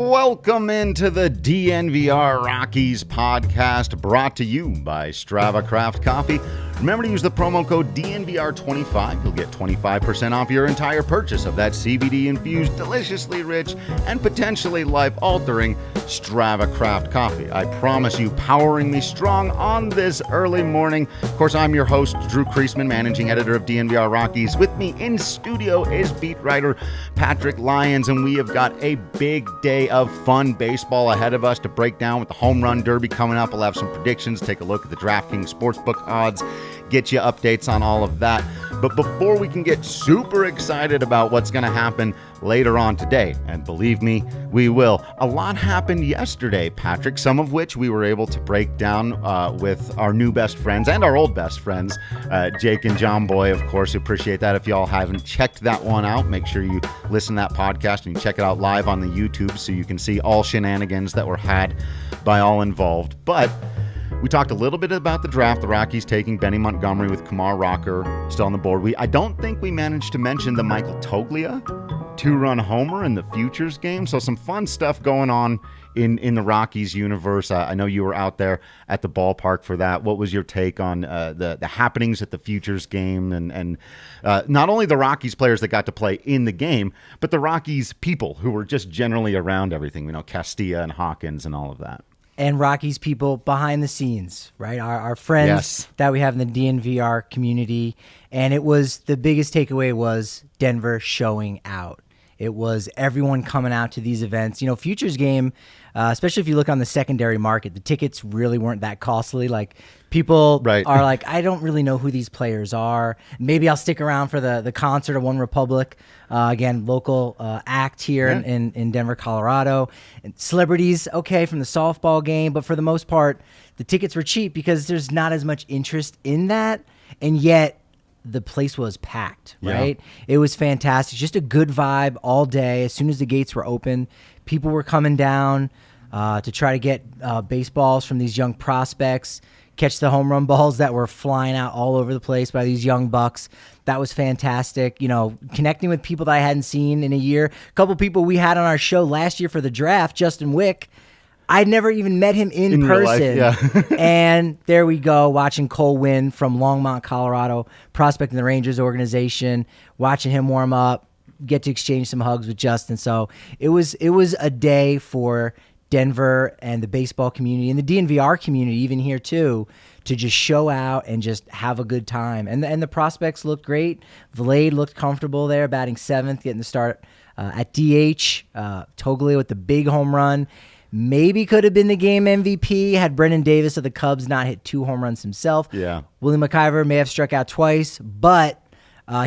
Welcome into the DNVR Rockies podcast, brought to you by Strava Craft Coffee. Remember to use the promo code DNVR25. You'll get 25% off your entire purchase of that CBD-infused, deliciously rich, and potentially life-altering Strava Craft Coffee. I promise you, powering me strong on this early morning. Of course, I'm your host, Drew Creasman, managing editor of DNVR Rockies. With me in studio is beat writer Patrick Lyons, and we have got a big day of fun baseball ahead of us to break down with the Home Run Derby coming up. We'll have some predictions, take a look at the DraftKings Sportsbook odds, get you updates on all of that. But before we can get super excited about what's going to happen later on today, and believe me, we will, a lot happened yesterday, Patrick, some of which we were able to break down with our new best friends and our old best friends, Jake and John Boy, of course. Appreciate that. If y'all haven't checked that one out, make sure you listen to that podcast and you check it out live on the YouTube so you can see all shenanigans that were had by all involved. But we talked a little bit about the draft, the Rockies taking Benny Montgomery with Kumar Rocker still on the board. I don't think we managed to mention the Michael Toglia two-run homer in the Futures game. So some fun stuff going on in the Rockies universe. I know you were out there at the ballpark for that. What was your take on the happenings at the Futures game and not only the Rockies players that got to play in the game, but the Rockies people who were just generally around everything, Castilla and Hawkins and all of that? And Rockies people behind the scenes, right? Our friends that we have in the DNVR community. And it was, the biggest takeaway was Denver showing out. It was everyone coming out to these events. Futures game, especially if you look on the secondary market, the tickets really weren't that costly. Like, people are like, I don't really know who these players are. Maybe I'll stick around for the concert of One Republic. Again, local act here in Denver, Colorado. And celebrities, okay, from the softball game. But for the most part, the tickets were cheap because there's not as much interest in that. And yet, the place was packed, right? Yeah. It was fantastic. Just a good vibe all day. As soon as the gates were open, people were coming down to try to get baseballs from these young prospects, catch the home run balls that were flying out all over the place by these young bucks. That was fantastic. Connecting with people that I hadn't seen in a year. A couple people we had on our show last year for the draft, Justin Wick. I'd never even met him in person. Life, and there we go, watching Cole Winn from Longmont, Colorado, prospect in the Rangers organization, watching him warm up, get to exchange some hugs with Justin. So it was a day for Denver and the baseball community and the DNVR community, even here too, to just show out and just have a good time. And the prospects looked great. Vlade looked comfortable there, batting seventh, getting the start at DH. Toglia with the big home run. Maybe could have been the game MVP had Brendan Davis of the Cubs not hit 2 home runs himself. Yeah. Willie McIver may have struck out twice, but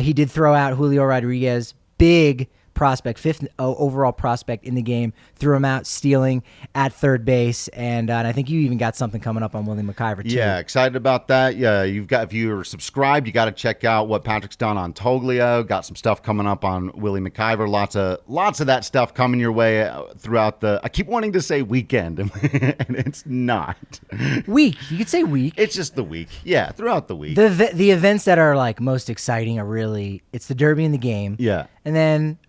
he did throw out Julio Rodriguez, big prospect, 5th overall prospect in the game, threw him out, stealing at third base, and I think you even got something coming up on Willie McIver too. Yeah, excited about that. Yeah, if you're subscribed, you got to check out what Patrick's done on Toglia. Got some stuff coming up on Willie McIver. Lots of that stuff coming your way throughout the. I keep wanting to say weekend, and it's not week. You could say week. It's just the week. Yeah, throughout the week. The events that are like most exciting are really it's the Derby and the game. Yeah, and then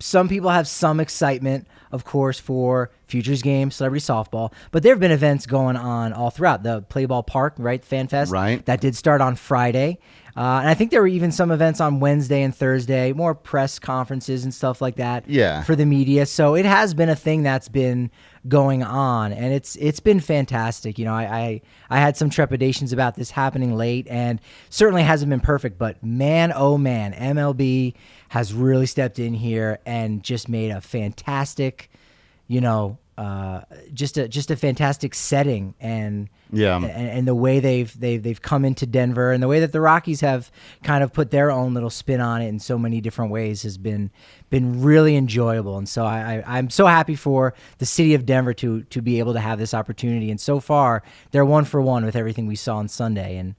some people have some excitement, of course, for Futures game, celebrity softball, but there have been events going on all throughout the Play Ball Park, right? Fan Fest, right? That did start on Friday, and I think there were even some events on Wednesday and Thursday, more press conferences and stuff like that. Yeah. For the media, so it has been a thing that's been going on, and it's been fantastic. I had some trepidations about this happening late, and certainly hasn't been perfect, but man, oh man, MLB has really stepped in here and just made a fantastic, just a fantastic setting, and the way they've come into Denver and the way that the Rockies have kind of put their own little spin on it in so many different ways has been really enjoyable. And so I'm so happy for the city of Denver to be able to have this opportunity. And so far they're 1 for 1 with everything we saw on Sunday, and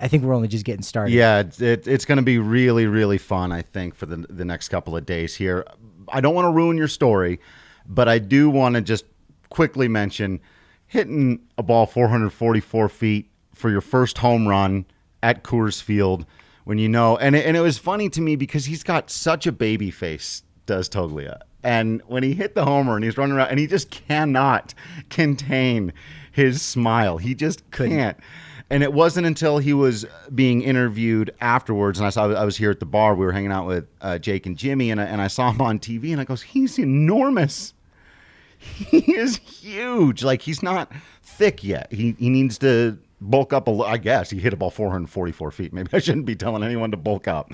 I think we're only just getting started. Yeah, it's going to be really, really fun, I think, for the next couple of days here. I don't want to ruin your story, but I do want to just quickly mention hitting a ball 444 feet for your first home run at Coors Field when you know. And it was funny to me because he's got such a baby face, does Toglia. And when he hit the homer and he's running around and he just cannot contain his smile. He just can't. And it wasn't until he was being interviewed afterwards, and I was here at the bar. We were hanging out with Jake and Jimmy, and I saw him on TV, and I goes, he's enormous. He is huge. Like, he's not thick yet. He needs to bulk up a little. I guess he hit a ball 444 feet. Maybe I shouldn't be telling anyone to bulk up.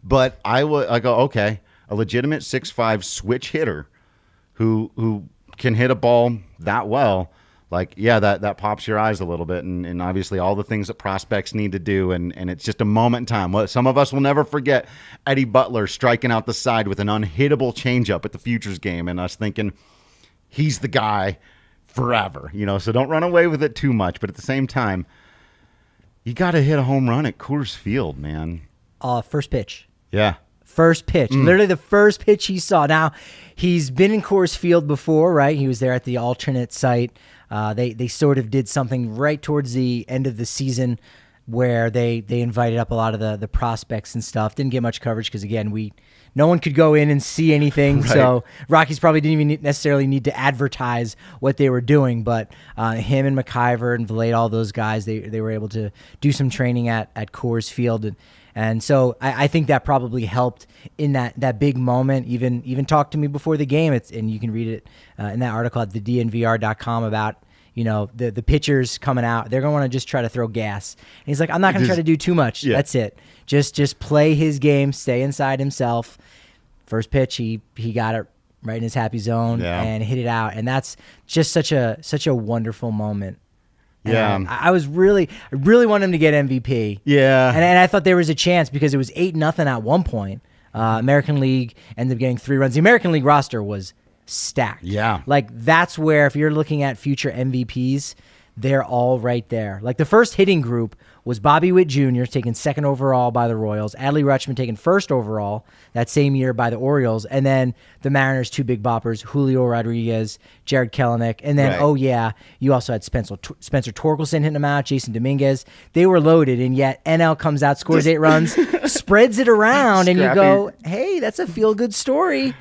But I go, okay, a legitimate 6'5" switch hitter who can hit a ball that well. Like, yeah, that pops your eyes a little bit, and obviously all the things that prospects need to do, and it's just a moment in time. Well, some of us will never forget Eddie Butler striking out the side with an unhittable changeup at the Futures game, and us thinking he's the guy forever, So don't run away with it too much, but at the same time, you got to hit a home run at Coors Field, man. First pitch. Yeah. First pitch. Literally the first pitch he saw. Now, he's been in Coors Field before, right? He was there at the alternate site. They sort of did something right towards the end of the season where they invited up a lot of the prospects and stuff. Didn't get much coverage because, again, no one could go in and see anything. Right. So Rockies probably didn't even necessarily need to advertise what they were doing. But him and McIver and Vlade, all those guys, they were able to do some training at Coors Field. And so I think that probably helped in that big moment. Even talk to me before the game. And you can read it in that article at the DNVR.com about, the pitchers coming out. They're going to want to just try to throw gas. And he's like, I'm not going to try to do too much. Yeah. That's it. Just play his game, stay inside himself. First pitch, he got it right in his happy zone and hit it out. And that's just such a wonderful moment. Yeah, I really wanted him to get MVP. Yeah, and I thought there was a chance because it was 8-0 at one point. American League ended up getting 3 runs. The American League roster was stacked. Yeah, like that's where if you're looking at future MVPs, they're all right there. Like the first hitting group was Bobby Witt Jr. taken 2nd overall by the Royals, Adley Rutschman taken 1st overall that same year by the Orioles, and then the Mariners' 2 big boppers, Julio Rodriguez, Jared Kelenic, and then, you also had Spencer Torkelson hitting them out, Jason Dominguez. They were loaded, and yet NL comes out, scores 8 runs, spreads it around, and you go, hey, that's a feel-good story.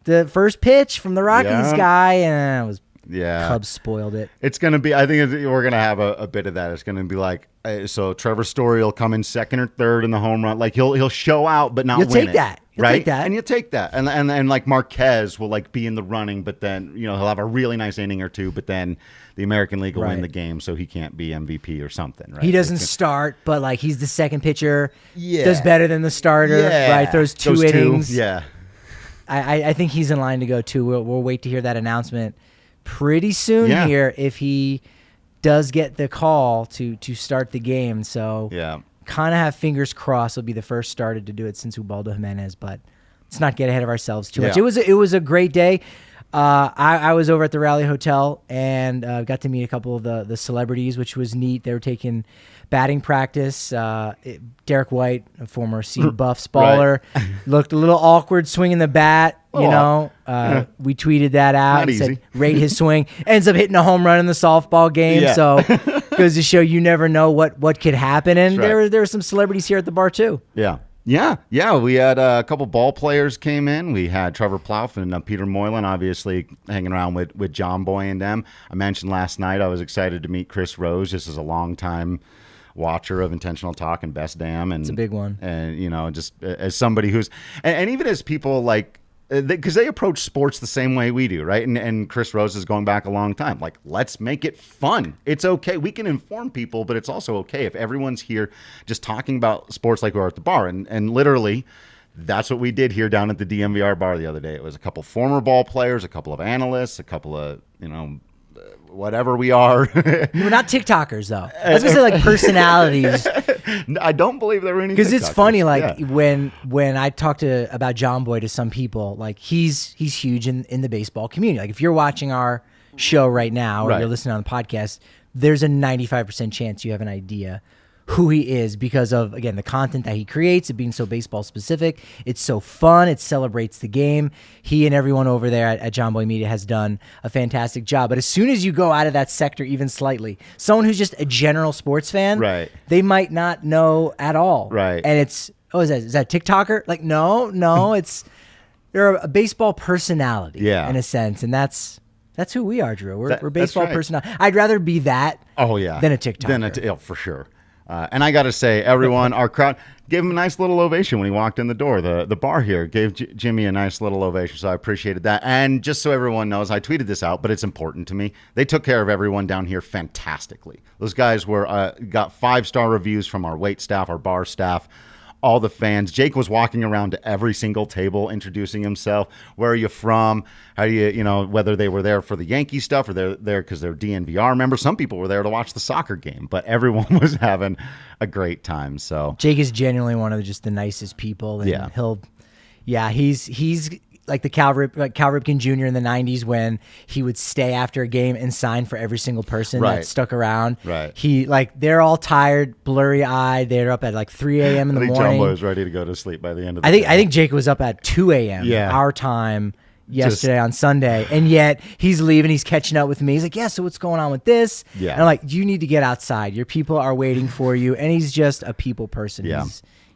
The first pitch from the Rockies guy, and it was Cubs spoiled it. It's going to be, I think we're going to have a bit of that. It's going to be like, so Trevor Story will come in 2nd or 3rd in the home run. Like he'll show out, but not win it. You'll take that. And you'll take that. And like Marquez will like be in the running, but then, he'll have a really nice inning or two, but then the American League will win the game, so he can't be MVP or something, right? He doesn't start, but like he's the second pitcher. Yeah. Does better than the starter, right? Throws two innings. Yeah. I think he's in line to go too. We'll wait to hear that announcement pretty soon here if he does get the call to start the game. So kind of have fingers crossed he'll be the first starter to do it since Ubaldo Jimenez, but let's not get ahead of ourselves too much. It was a great day. I was over at the Raleigh Hotel and got to meet a couple of the celebrities, which was neat. They were taking batting practice. Derek White, a former Sea Buffs baller, looked a little awkward swinging the bat. We tweeted that out and said, rate his swing. Ends up hitting a home run in the softball game. So goes to show you never know what could happen. And there were some celebrities here at the bar too. Yeah. Yeah. We had a couple ball players came in. We had Trevor Plouffe and Peter Moylan, obviously hanging around with John Boy and them. I mentioned last night I was excited to meet Chris Rose. This is a long-time watcher of Intentional Talk and Best Damn. And it's a big one. And, just as somebody who's – and even as people like – because they approach sports the same way we do, right? And Chris Rose is going back a long time. Like, let's make it fun. It's okay. We can inform people, but it's also okay if everyone's here just talking about sports like we are at the bar. And literally, that's what we did here down at the DNVR bar the other day. It was a couple former ball players, a couple of analysts, a couple of, whatever we are. We're not TikTokers, though. I was going to say, like, personalities. I don't believe there were any TikTokers. Because it's funny, like, when I talk about John Boy to some people, like, he's huge in the baseball community. Like, if you're watching our show right now or you're listening on the podcast, there's a 95% chance you have an idea who he is because of, again, the content that he creates, it being so baseball specific. It's so fun. It celebrates the game. He and everyone over there at John Boy Media has done a fantastic job. But as soon as you go out of that sector even slightly, someone who's just a general sports fan, right, they might not know at all. Right. And it's, is that TikToker? Like, no, they're a baseball personality in a sense. And that's who we are, Drew. We're baseball personality. I'd rather be that than a TikToker. For sure. And I got to say, everyone, our crowd gave him a nice little ovation when he walked in the door. The bar here gave Jimmy a nice little ovation, so I appreciated that. And just so everyone knows, I tweeted this out, but it's important to me. They took care of everyone down here fantastically. Those guys got 5-star reviews from our wait staff, our bar staff, all the fans. Jake was walking around to every single table introducing himself. Where are you from? How do you whether they were there for the Yankee stuff or they're there because they're DNVR members. Some people were there to watch the soccer game, but everyone was having a great time. So Jake is genuinely one of just the nicest people. And he's like the Cal Ripken Jr. in the 90s when he would stay after a game and sign for every single person that stuck around. Right. They're all tired, blurry-eyed. They're up at like 3 a.m. in the morning. John Boy was ready to go to sleep by the end of the day. I think Jake was up at 2 a.m. our time yesterday on Sunday, and yet he's leaving. He's catching up with me. He's like, so what's going on with this? Yeah. And I'm like, you need to get outside. Your people are waiting for you. And he's just a people person. Yeah.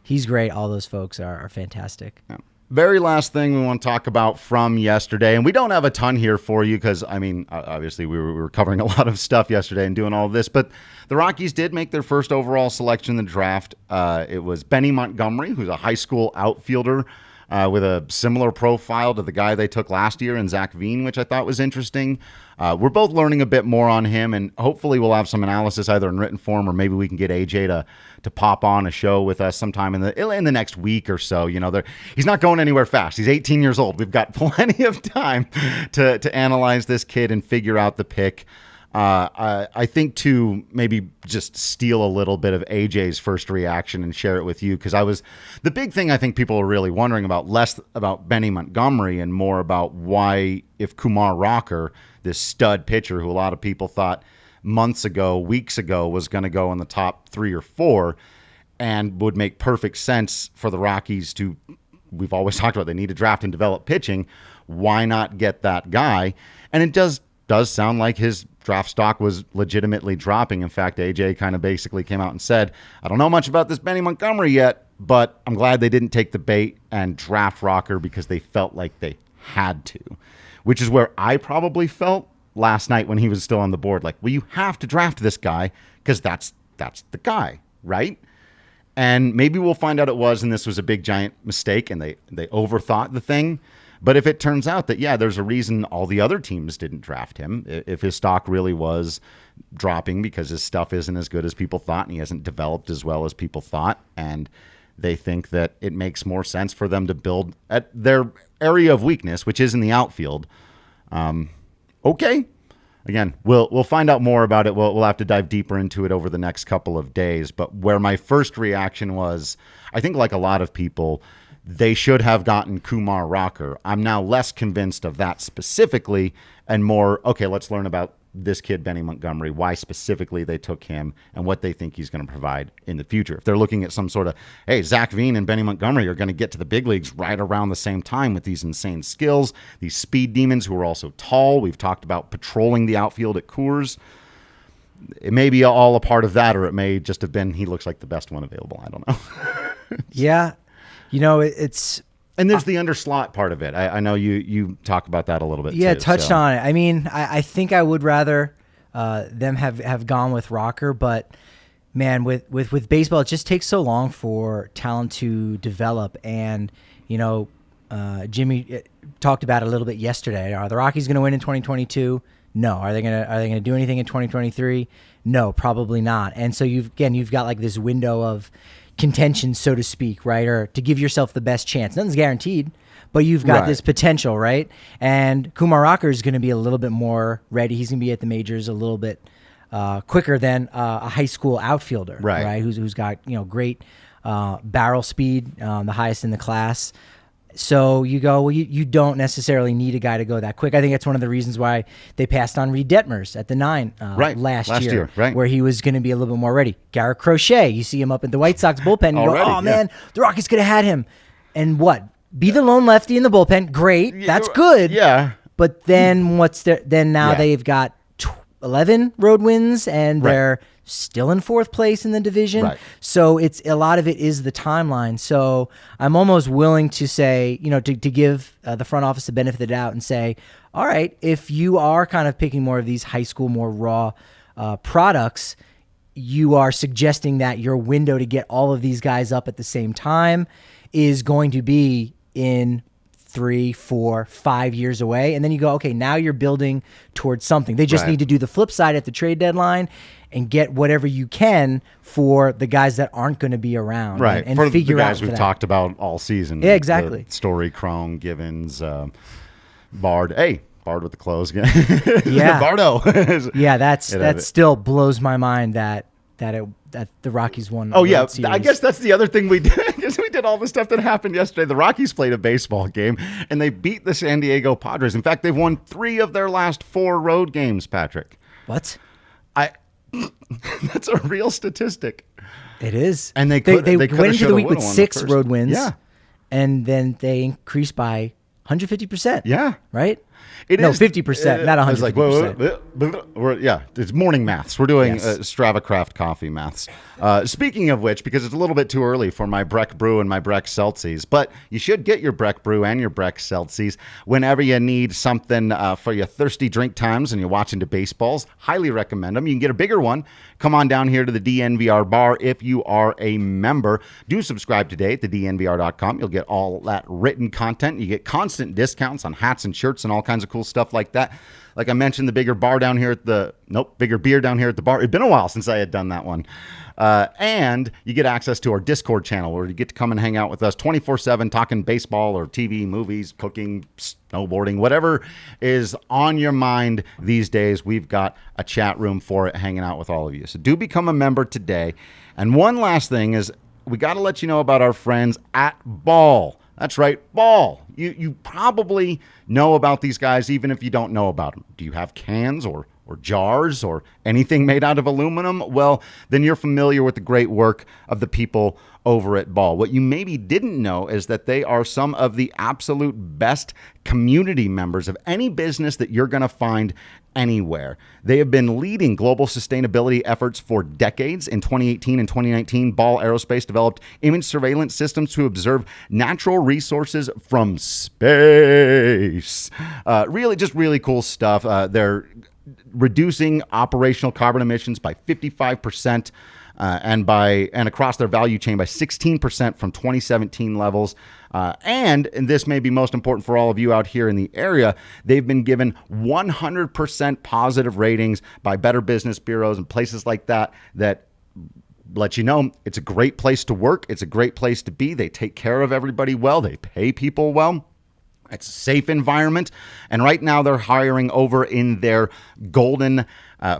He's great. All those folks are fantastic. Yeah. Very last thing we want to talk about from yesterday, and we don't have a ton here for you because, obviously we were covering a lot of stuff yesterday and doing all of this, but the Rockies did make their first overall selection in the draft. It was Benny Montgomery, who's a high school outfielder with a similar profile to the guy they took last year in Zach Veen, which I thought was interesting. We're both learning a bit more on him, and hopefully we'll have some analysis either in written form or maybe we can get AJ to pop on a show with us sometime in the next week or so. He's not going anywhere fast. He's 18 years old. We've got plenty of time to analyze this kid and figure out the pick. I think to maybe just steal a little bit of AJ's first reaction and share it with you, because the big thing I think people are really wondering about, less about Benny Montgomery and more about why, if Kumar Rocker, this stud pitcher who a lot of people thought weeks ago was going to go in the top 3 or 4 and would make perfect sense for the Rockies to, we've always talked about they need to draft and develop pitching. Why not get that guy? And it does sound like his draft stock was legitimately dropping. In fact, AJ kind of basically came out and said, I don't know much about this Benny Montgomery yet, but I'm glad they didn't take the bait and draft Rocker because they felt like they had to, which is where I probably felt last night when he was still on the board. Like, well, you have to draft this guy because that's the guy, right? And maybe we'll find out it was, and this was a big giant mistake and they overthought the thing. But if it turns out that, there's a reason all the other teams didn't draft him, if his stock really was dropping because his stuff isn't as good as people thought and he hasn't developed as well as people thought, and they think that it makes more sense for them to build at their area of weakness, which is in the outfield, okay. Again, we'll find out more about it. We'll have to dive deeper into it over the next couple of days. But where my first reaction was, I think like a lot of people, they should have gotten Kumar Rocker. I'm now less convinced of that specifically and more, okay, let's learn about this kid, Benny Montgomery, why specifically they took him and what they think he's going to provide in the future. If they're looking at some sort of, hey, Zach Veen and Benny Montgomery are going to get to the big leagues right around the same time with these insane skills, these speed demons who are also tall. We've talked about patrolling the outfield at Coors. It may be all a part of that, or it may just have been he looks like the best one available. I don't know. Yeah. It's... And there's the underslot part of it. I know you talk about that a little bit. Yeah, too, touched on it. I mean, I think I would rather them have gone with Rocker, but man, with baseball, it just takes so long for talent to develop. And Jimmy talked about it a little bit yesterday. Are the Rockies going to win in 2022? No. Are they going to do anything in 2023? No, probably not. And so you've got like this window of contention, so to speak, right? Or to give yourself the best chance. Nothing's guaranteed, but you've got this potential, right? And Kumar Rocker is going to be a little bit more ready. He's going to be at the majors a little bit quicker than a high school outfielder, right? Who's got great barrel speed, the highest in the class. So you go, well, you don't necessarily need a guy to go that quick. I think that's one of the reasons why they passed on Reed Detmers at the 9 last year, where he was going to be a little bit more ready. Garrett Crochet, you see him up at the White Sox bullpen. You go, oh, man, the Rockies could have had him. And what? Be the lone lefty in the bullpen. Great. That's good. Yeah. But then they've got 11 road wins, and they're still in 4th place in the division. Right. So it's a lot of it is the timeline. So I'm almost willing to say, to give the front office the benefit of the doubt and say, all right, if you are kind of picking more of these high school, more raw products, you are suggesting that your window to get all of these guys up at the same time is going to be in 3, 4, 5 years away. And then you go, okay, now you're building towards something. They just need to do the flip side at the trade deadline and get whatever you can for the guys that aren't going to be around. Right. And for figure the guys out we've talked about all season. Yeah, exactly. Story, Crone, Givens, Bard. Hey, Bard with the close again. Yeah. Bardo. Yeah, that still blows my mind that the Rockies won. Oh, yeah. I guess that's the other thing we did. Because we did all the stuff that happened yesterday. The Rockies played a baseball game, and they beat the San Diego Padres. In fact, they've won 3 of their last 4 road games, Patrick. What? That's a real statistic. It is. And they went into the week with 6 road wins. Yeah. And then they increased by 150%. Yeah. Right? It no, is 50%, not 150%. Yeah, it's morning maths. We're doing Strava Craft coffee maths. Speaking of which, because it's a little bit too early for my Breck Brew and my Breck Seltzies, but you should get your Breck Brew and your Breck Seltzies whenever you need something for your thirsty drink times and you're watching the baseballs. Highly recommend them. You can get a bigger one. Come on down here to the DNVR bar if you are a member. Do subscribe today at the DNVR.com. You'll get all that written content. You get constant discounts on hats and shirts and all kinds of cool stuff like that. Like I mentioned, the bigger beer down here at the bar. It'd been a while since I had done that one. And you get access to our Discord channel where you get to come and hang out with us 24/7, talking baseball or TV, movies, cooking, snowboarding, whatever is on your mind these days. We've got a chat room for it, hanging out with all of you. So do become a member today. And one last thing is we got to let you know about our friends at Ball. That's right, Ball. You probably know about these guys even if you don't know about them. Do you have cans or jars or anything made out of aluminum? Well, then you're familiar with the great work of the people over at Ball. What you maybe didn't know is that they are some of the absolute best community members of any business that you're going to find anywhere. They have been leading global sustainability efforts for decades. In 2018 and 2019, Ball Aerospace developed image surveillance systems to observe natural resources from space. Really cool stuff. They're reducing operational carbon emissions by 55%. And across their value chain by 16% from 2017 levels. And this may be most important for all of you out here in the area, they've been given 100% positive ratings by Better Business Bureaus and places like that let you know it's a great place to work. It's a great place to be. They take care of everybody well. They pay people well. It's a safe environment. And right now they're hiring over in their Golden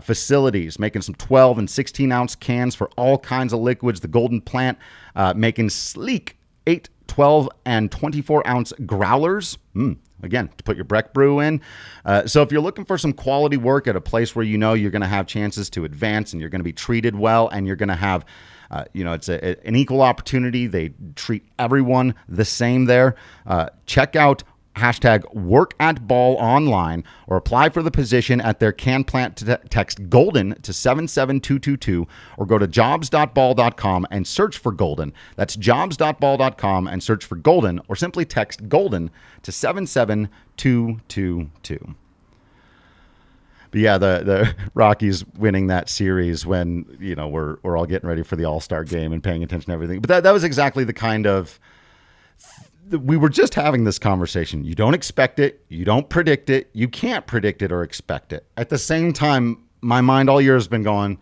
facilities, making some 12 and 16 ounce cans for all kinds of liquids. The Golden plant making sleek 8, 12, and 24 ounce growlers. Again, to put your Breck Brew in. So if you're looking for some quality work at a place where you know you're going to have chances to advance and you're going to be treated well and you're going to have it's an equal opportunity. They treat everyone the same there. Check out #WorkAtBall online or apply for the position at their can plant. Text Golden to 77222 or go to jobs.ball.com and search for Golden. That's jobs.ball.com and search for Golden, or simply text Golden to 77222. But yeah, the Rockies winning that series when we're all getting ready for the All-Star game and paying attention to everything. But that was exactly the kind of we were just having this conversation. You don't expect it. You don't predict it. You can't predict it or expect it. At the same time, my mind all year has been going,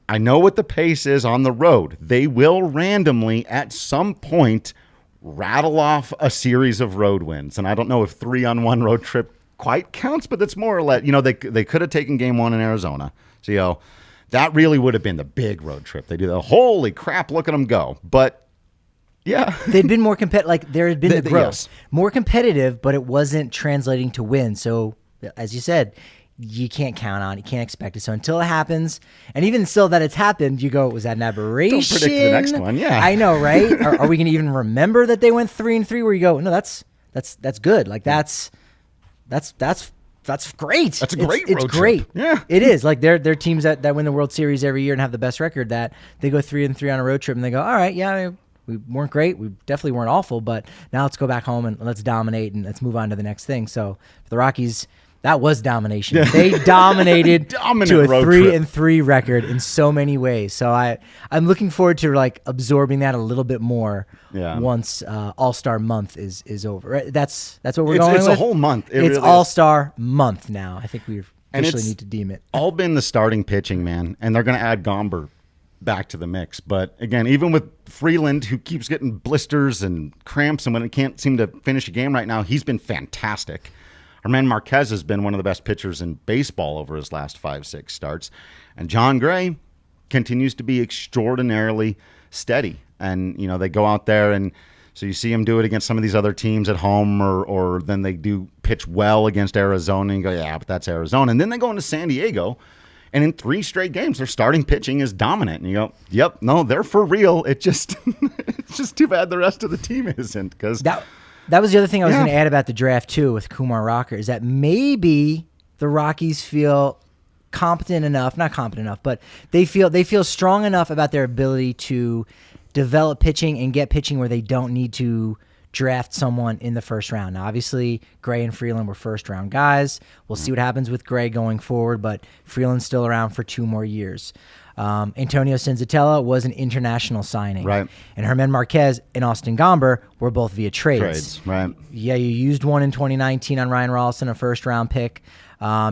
I know what the pace is on the road. They will randomly at some point rattle off a series of road wins. And I don't know if 3-on-1 road trip quite counts, but that's more or less, they could have taken game 1 in Arizona. So, that really would have been the big road trip. They do the holy crap, look at them go. But Yeah. They'd been more competitive. Like, there had been the growth. Yes. More competitive, but it wasn't translating to win. So, as you said, you can't count on it. You can't expect it. So until it happens, and even still that it's happened, you go, was that an aberration? Don't predict the next one, yeah. I know, right? Are we going to even remember that they went 3-3 where you go, no, that's good. Like, that's great. That's a great road It's great. trip. Yeah. It is. Like, they're teams that win the World Series every year and have the best record, that they go 3-3 on a road trip and they go, all right, yeah, we weren't great. We definitely weren't awful, but now let's go back home and let's dominate and let's move on to the next thing. So for the Rockies, that was domination. They dominated to a 3-3 record in so many ways. So I'm looking forward to like absorbing that a little bit more once All-Star month is over. Right? That's what we're going with. It's a whole month. It's really All-Star month now. I think we officially need to deem it. All been the starting pitching, man, and they're going to add Gomber back to the mix. But again, even with Freeland, who keeps getting blisters and cramps and when he can't seem to finish a game right now, he's been fantastic. Our man Marquez has been one of the best pitchers in baseball over his last 5-6 starts. And John Gray continues to be extraordinarily steady. And, you know, they go out there and so you see him do it against some of these other teams at home or then they do pitch well against Arizona and you go, yeah, but that's Arizona. And then they go into San Diego and in 3 straight games, their starting pitching is dominant. And you go, yep, no, they're for real. It's just too bad the rest of the team isn't because That was the other thing I was going to add about the draft, too, with Kumar Rocker, is that maybe the Rockies feel not competent enough, but they feel strong enough about their ability to develop pitching and get pitching where they don't need to draft someone in the first round. Now, obviously, Gray and Freeland were first-round guys. We'll see what happens with Gray going forward, but Freeland's still around for 2 more years. Antonio Senzatella was an international signing. Right. And Herman Marquez and Austin Gomber were both via trades. Right. Yeah, you used one in 2019 on Ryan Rollison, a first-round pick.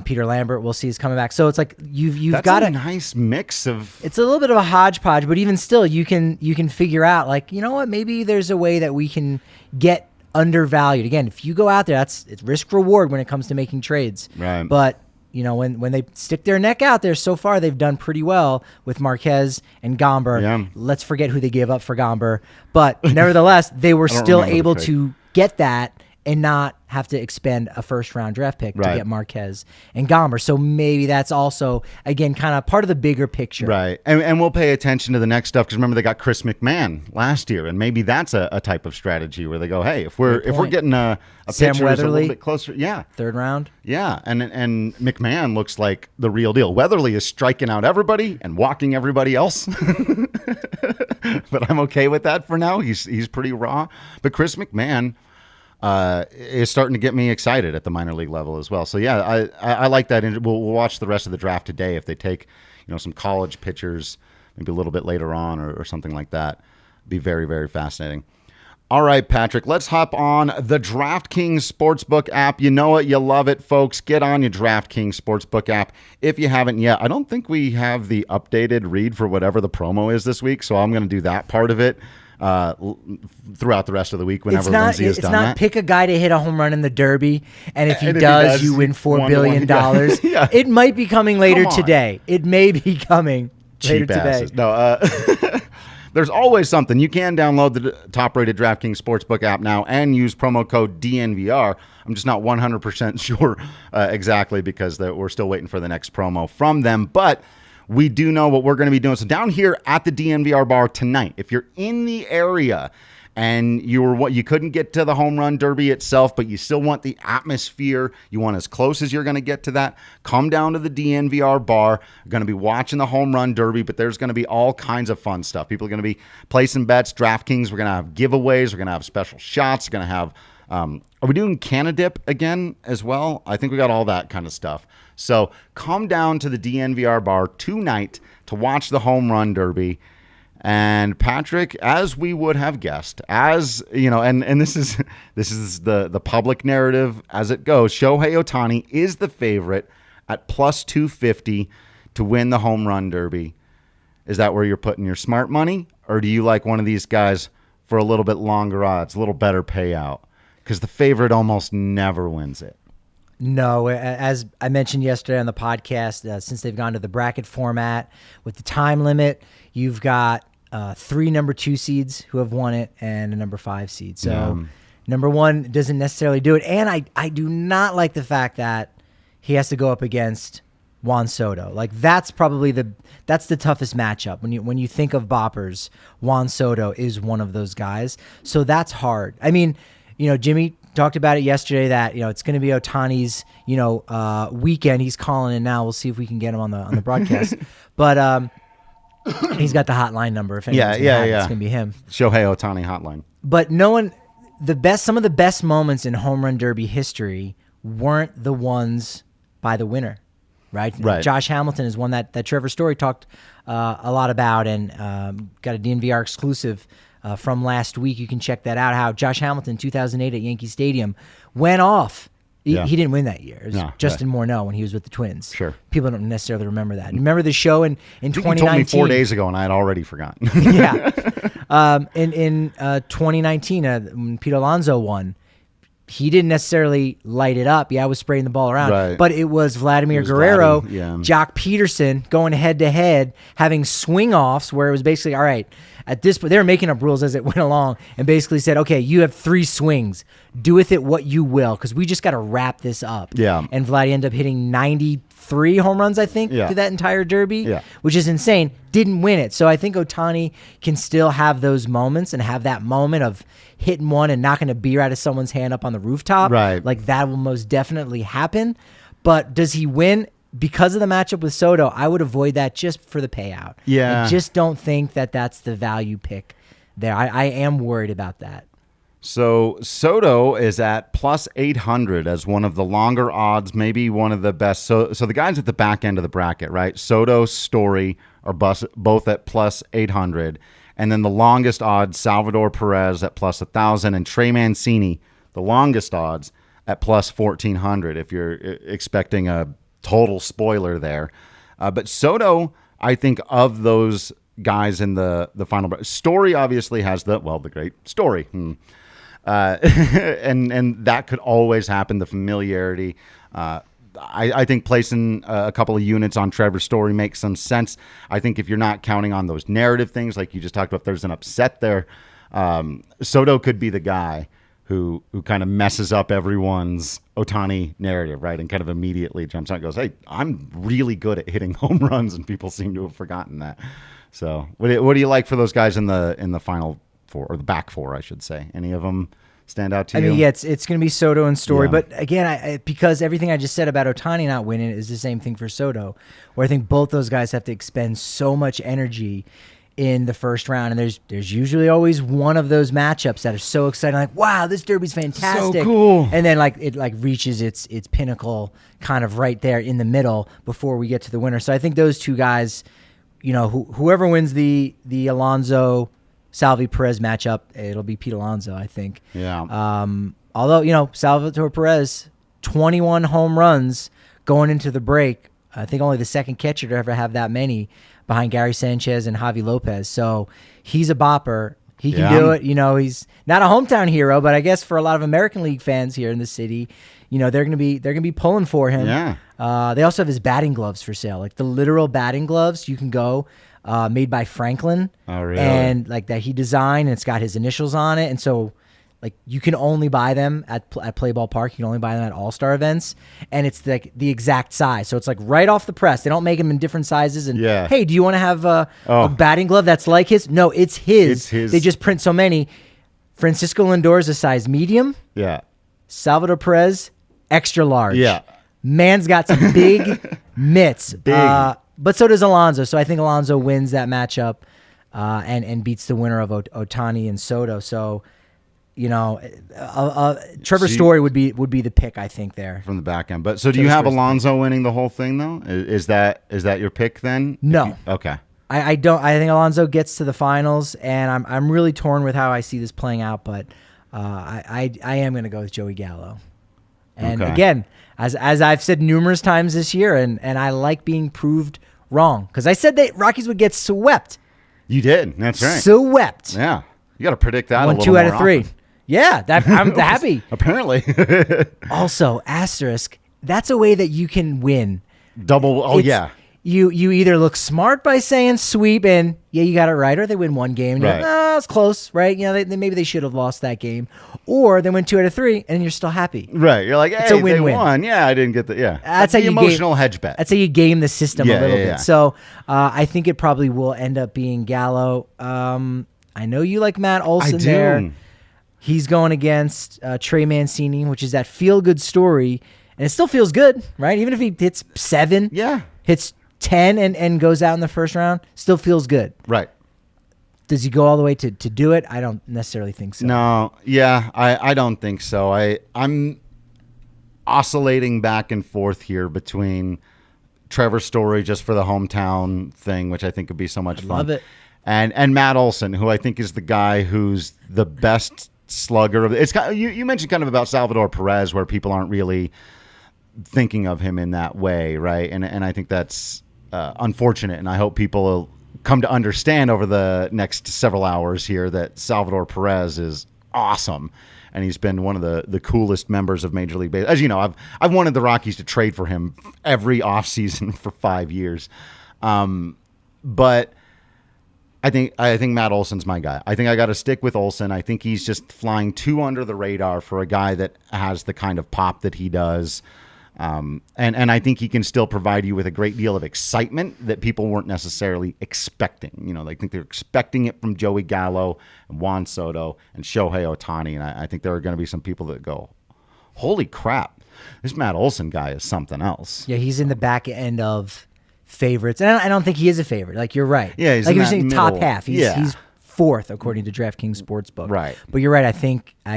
Peter Lambert, we'll see, is coming back. So it's like you've got a nice mix of. It's a little bit of a hodgepodge, but even still, you can figure out, like, you know what, maybe there's a way that we can get undervalued. Again, if you go out there, it's risk reward when it comes to making trades. Right. But you know, when they stick their neck out there, so far they've done pretty well with Marquez and Gomber. Yeah. Let's forget who they gave up for Gomber. But nevertheless, they were still able to get that and not have to expend a first-round draft pick to get Marquez and Gomber. So maybe that's also, again, kind of part of the bigger picture. Right. And we'll pay attention to the next stuff because remember they got Chris McMahon last year, and maybe that's a type of strategy where they go, hey, if we're getting a Sam pitcher Weatherly, a little bit closer, 3rd round. Yeah, and McMahon looks like the real deal. Weatherly is striking out everybody and walking everybody else. But I'm okay with that for now. He's pretty raw. But Chris McMahon is starting to get me excited at the minor league level as well. So yeah, I like that. And we'll watch the rest of the draft today if they take, you know, some college pitchers maybe a little bit later on or something like that. Be very, very fascinating. All right, Patrick, let's hop on the DraftKings Sportsbook app. You know it, you love it, folks. Get on your DraftKings Sportsbook app if you haven't yet. I don't think we have the updated read for whatever the promo is this week, so I'm going to do that part of it throughout the rest of the week whenever Lindsay has done that. It's not pick a guy to hit a home run in the Derby, and if he does, you win $4 billion. Yeah. It might be coming later today. It may be coming later today. No, there's always something. You can download the top-rated DraftKings Sportsbook app now and use promo code DNVR. I'm just not 100% sure exactly because we're still waiting for the next promo from them, but we do know what we're going to be doing. So down here at the DNVR bar tonight, if you're in the area and you couldn't get to the home run derby itself, but you still want the atmosphere, you want as close as you're going to get to that, come down to the DNVR bar. We're going to be watching the home run derby, but there's going to be all kinds of fun stuff. People are going to be placing bets, DraftKings. We're going to have giveaways. We're going to have special shots. We're going to have are we doing Canadip again as well? I think we got all that kind of stuff. So come down to the DNVR bar tonight to watch the home run derby. And Patrick, as we would have guessed, as you know, and this is the public narrative as it goes, Shohei Ohtani is the favorite at plus 250 to win the home run derby. Is that where you're putting your smart money? Or do you like one of these guys for a little bit longer odds, a little better payout? Because the favorite almost never wins it. No, as I mentioned yesterday on the podcast, since they've gone to the bracket format with the time limit, you've got 3 number 2 seeds who have won it and a number 5 seed. So number 1 doesn't necessarily do it. And I do not like the fact that he has to go up against Juan Soto. Like that's probably that's the toughest matchup. When you think of boppers, Juan Soto is one of those guys. So that's hard. I mean, Jimmy talked about it yesterday that, it's going to be Ohtani's, weekend. He's calling in now. We'll see if we can get him on the broadcast. But he's got the hotline number. If anyone's it's going to be him. Shohei Ohtani hotline. But some of the best moments in home run derby history weren't the ones by the winner. Right. Josh Hamilton is one that Trevor Story talked a lot about, and got a DNVR exclusive from last week. You can check that out. How Josh Hamilton, 2008 at Yankee Stadium, went off. He didn't win that year. It was Justin Morneau when he was with the Twins. Sure. People don't necessarily remember that. Remember the show in 2019? You told me 4 days ago, and I had already forgotten. In 2019, when Pete Alonso won, he didn't necessarily light it up. I was spraying the ball around. But it was Vladimir Guerrero, Jock Peterson going head-to-head, having swing-offs where it was basically, all right, at this point, they were making up rules as it went along and basically said, okay, you have 3 swings. Do with it what you will, because we just got to wrap this up. Yeah. And Vladdy ended up hitting 93 home runs, I think, through that entire derby, which is insane. Didn't win it. So I think Ohtani can still have those moments and have that moment of hitting one and knocking a beer out of someone's hand up on the rooftop. Right. Like that will most definitely happen. But does he win? Because of the matchup with Soto, I would avoid that just for the payout. Yeah. I just don't think that that's the value pick there. I am worried about that. So Soto is at plus 800 as one of the longer odds, maybe one of the best. So the guys at the back end of the bracket, right? Soto, Story are both at plus 800. And then the longest odds, Salvador Perez at plus 1,000, and Trey Mancini, the longest odds, at plus 1,400, if you're expecting a total spoiler there. But Soto, I think of those guys in the final. Story obviously has the great Story. And that could always happen, the familiarity. I think placing a couple of units on Trevor Story makes some sense. I think if you're not counting on those narrative things like you just talked about, if there's an upset there, Soto could be the guy who kind of messes up everyone's Ohtani narrative, right? And kind of immediately jumps out and goes, hey, I'm really good at hitting home runs, and people seem to have forgotten that. So what do you like for those guys in the final 4, or the back 4, I should say? Any of them stand out to you? I mean, it's going to be Soto and Story. But again, because everything I just said about Ohtani not winning is the same thing for Soto, where I think both those guys have to expend so much energy in the first round, and there's usually always one of those matchups that are so exciting, like, wow, this derby's fantastic, so cool, and then it reaches its pinnacle kind of right there in the middle before we get to the winner. So I think those two guys, whoever wins the Alonso Salvi Perez matchup, it'll be Pete Alonso, I think. Yeah. Although Salvador Perez, 21 home runs going into the break. I think only the second catcher to ever have that many, behind Gary Sanchez and Javi Lopez. So he's a bopper. He can do it. He's not a hometown hero, but I guess for a lot of American League fans here in the city, they're gonna be pulling for him. Yeah. They also have his batting gloves for sale, like the literal batting gloves. You can go, made by Franklin. Oh, really? And like that he designed, and it's got his initials on it, and so. Like you can only buy them at Play Ball Park. You can only buy them at All-Star events, and it's like the exact size. So it's like right off the press. They don't make them in different sizes. And hey, do you want to have a batting glove that's like his? No, it's his. It's his. They just print so many. Francisco Lindor is a size medium. Yeah. Salvador Perez, extra large. Yeah. Man's got some big mitts. Big. But so does Alonso. So I think Alonso wins that matchup, and beats the winner of Ohtani and Soto. So. Trevor Story would be the pick, I think, there from the back end. But so do you have Alonso winning the whole thing though? Is that your pick then? No. Okay. I don't. I think Alonso gets to the finals, and I'm really torn with how I see this playing out. But I am going to go with Joey Gallo. And again, as I've said numerous times this year, and I like being proved wrong, because I said that Rockies would get swept. You did. That's right. Swept. Yeah. You got to predict that. 1, 2 out of 3. Yeah, I'm happy. Apparently. Also, asterisk, that's a way that you can win. Double. Oh, yeah. you either look smart by saying sweep and you got it right, or they win one game and you're like, oh, it's close, right? Maybe they should have lost that game, or they win 2 out of 3 and you're still happy. Right. You're like, hey, it's a win-win. They won. Yeah, I didn't get the That's how the you emotional hedge bet. That's how you game the system a little bit. Yeah. So I think it probably will end up being Gallo. I know you like Matt Olson there. He's going against Trey Mancini, which is that feel-good story, and it still feels good, right? Even if he hits 7, hits 10 and goes out in the first round, still feels good. Right. Does he go all the way to do it? I don't necessarily think so. No. Yeah, I don't think so. I'm oscillating back and forth here between Trevor Story just for the hometown thing, which I think would be so much fun. Love it. And Matt Olson, who I think is the guy who's the best slugger of it. It's kind of, you mentioned kind of about Salvador Perez, where people aren't really thinking of him in that way, right? And I think that's unfortunate, and I hope people will come to understand over the next several hours here that Salvador Perez is awesome, and he's been one of the coolest members of Major League Baseball. As you know, I've wanted the Rockies to trade for him every offseason for 5 years, but I think Matt Olson's my guy. I think I got to stick with Olson. I think he's just flying too under the radar for a guy that has the kind of pop that he does. And I think he can still provide you with a great deal of excitement that people weren't necessarily expecting. I think they're expecting it from Joey Gallo and Juan Soto and Shohei Ohtani. And I think there are going to be some people that go, holy crap, this Matt Olson guy is something else. Yeah, he's in the back end of favorites. And I don't think he is a favorite. Like, you're right. Yeah, he's like in you're that saying, middle. top half. He's 4th according to DraftKings Sportsbook. Right. But you're right. I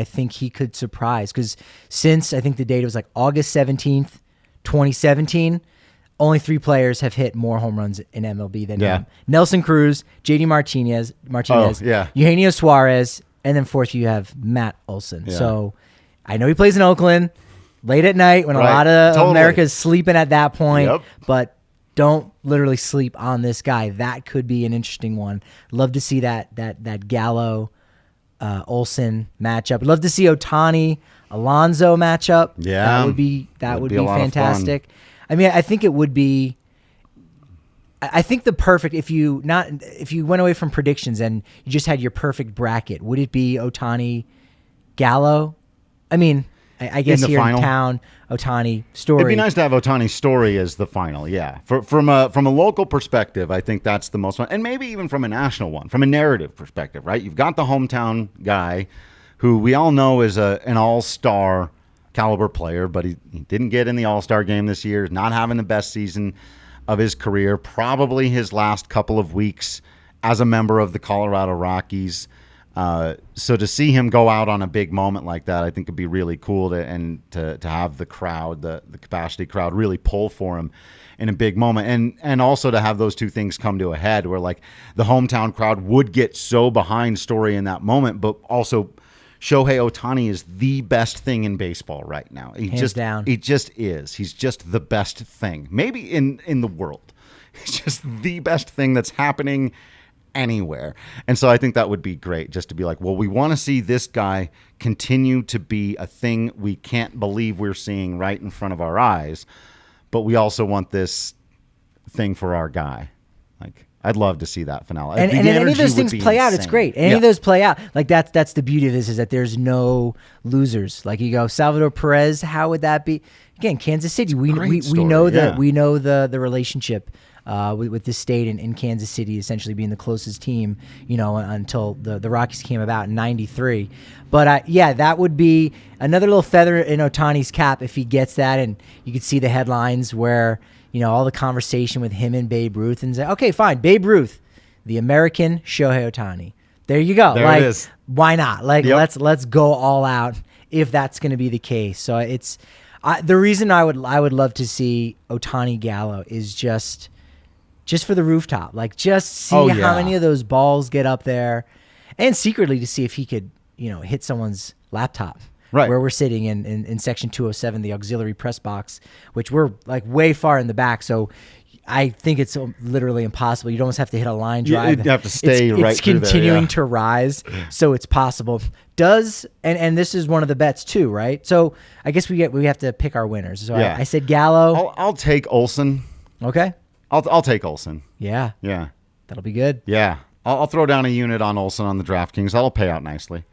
think he could surprise, because since I think the date was like August 17th, 2017, only 3 players have hit more home runs in MLB than him. Nelson Cruz, JD Martinez, Eugenio Suarez, and then 4th you have Matt Olson. Yeah. So I know he plays in Oakland late at night when a lot of America is sleeping at that point, but don't literally sleep on this guy. That could be an interesting one. Love to see that Gallo Olson matchup. Love to see Ohtani Alonso matchup. Yeah, that would be fantastic. I mean, I think it would be. I think the perfect, if you went away from predictions and you just had your perfect bracket, would it be Ohtani Gallo? I mean, I guess here in town, Ohtani Story. It'd be nice to have Ohtani Story as the final, yeah. From a local perspective, I think that's the most fun. And maybe even from a national one, from a narrative perspective, right? You've got the hometown guy who we all know is an all-star caliber player, but he didn't get in the all-star game this year, not having the best season of his career, probably his last couple of weeks as a member of the Colorado Rockies. So to see him go out on a big moment like that, I think would be really cool to have the crowd, the capacity crowd, really pull for him in a big moment, and also to have those two things come to a head where like the hometown crowd would get so behind Story in that moment, but also Shohei Ohtani is the best thing in baseball right now. Hands down. He just is. He's just the best thing, maybe in the world. He's just the best thing that's happening anywhere. And so I think that would be great, just to be like, well, we want to see this guy continue to be a thing we can't believe we're seeing right in front of our eyes, but we also want this thing for our guy. Like, I'd love to see that finale. And any of those things play out, it's great. Any of those play out. Like, that's the beauty of this, is that there's no losers. Like, you go, Salvador Perez, how would that be? Again, Kansas City, we know the relationship with this state and Kansas City essentially being the closest team, until the Rockies came about in '93. But that would be another little feather in Ohtani's cap if he gets that, and you could see the headlines where all the conversation with him and Babe Ruth, and say, okay, fine, Babe Ruth, the American Shohei Ohtani. There you go. There it is. Why not? Like, let's go all out if that's going to be the case. So it's the reason I would love to see Ohtani Gallo is just for the rooftop. Like, just see how many of those balls get up there, and secretly to see if he could hit someone's laptop. Right. Where we're sitting in section 207, the auxiliary press box, which we're like way far in the back. So I think it's literally impossible. You'd almost have to hit a line drive. You have to stay right It's through continuing there, to rise, so it's possible. And this is one of the bets too, right? So I guess we have to pick our winners. So I said Gallo. I'll take Olson. Okay. I'll take Olsen. Yeah. Yeah. That'll be good. Yeah. I'll throw down a unit on Olsen on the DraftKings. That'll pay out nicely.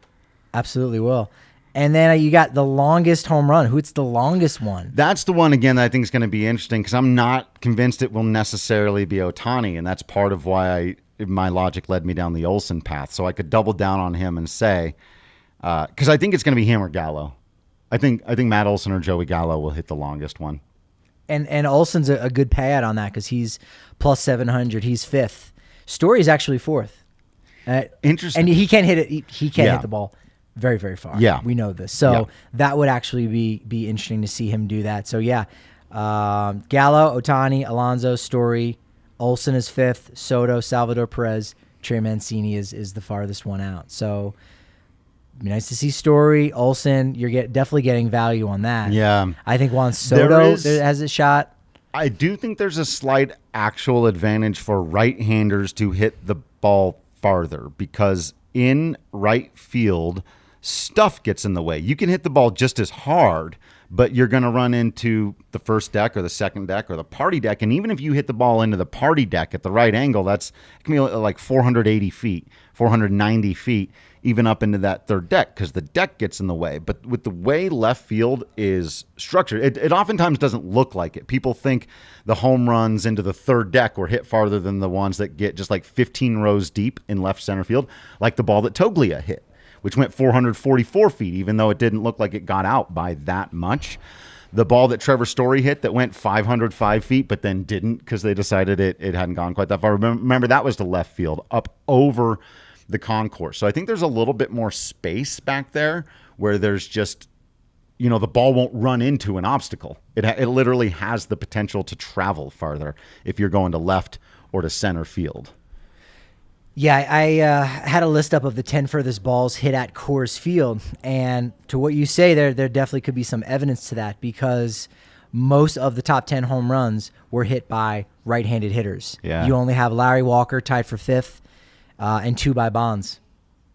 Absolutely will. And then you got the longest home run. Who's the longest one? That's the one, again, that I think is going to be interesting because I'm not convinced it will necessarily be Ohtani, and that's part of why my logic led me down the Olsen path. So I could double down on him and say, because I think it's going to be him or Gallo. I think Matt Olson or Joey Gallo will hit the longest one. And Olsen's a good payout on that because he's plus 700. He's fifth. Story's actually fourth. Interesting. And he can't hit it. He can't hit the ball very, very far. Yeah. We know this. So that would actually be interesting to see him do that. So, yeah, Gallo, Ohtani, Alonso, Story, Olsen is fifth, Soto, Salvador Perez, Trey Mancini is the farthest one out. So, it'd be nice to see Story, Olsen. You're definitely getting value on that. Yeah. I think Juan Soto has a shot. I do think there's a slight actual advantage for right-handers to hit the ball farther because in right field, stuff gets in the way. You can hit the ball just as hard, but you're going to run into the first deck or the second deck or the party deck. And even if you hit the ball into the party deck at the right angle, it can be like 480 feet, 490 feet, even up into that third deck because the deck gets in the way. But with the way left field is structured, it oftentimes doesn't look like it. People think the home runs into the third deck were hit farther than the ones that get just like 15 rows deep in left center field, like the ball that Toglia hit, which went 444 feet, even though it didn't look like it got out by that much. The ball that Trevor Story hit that went 505 feet, but then didn't because they decided it hadn't gone quite that far. Remember, that was to left field, up over the concourse. So I think there's a little bit more space back there where there's just, the ball won't run into an obstacle. It literally has the potential to travel farther if you're going to left or to center field. Yeah, I had a list up of the 10 furthest balls hit at Coors Field, and to what you say, there definitely could be some evidence to that because most of the top 10 home runs were hit by right-handed hitters. Yeah. You only have Larry Walker tied for fifth, and 2 by Bonds.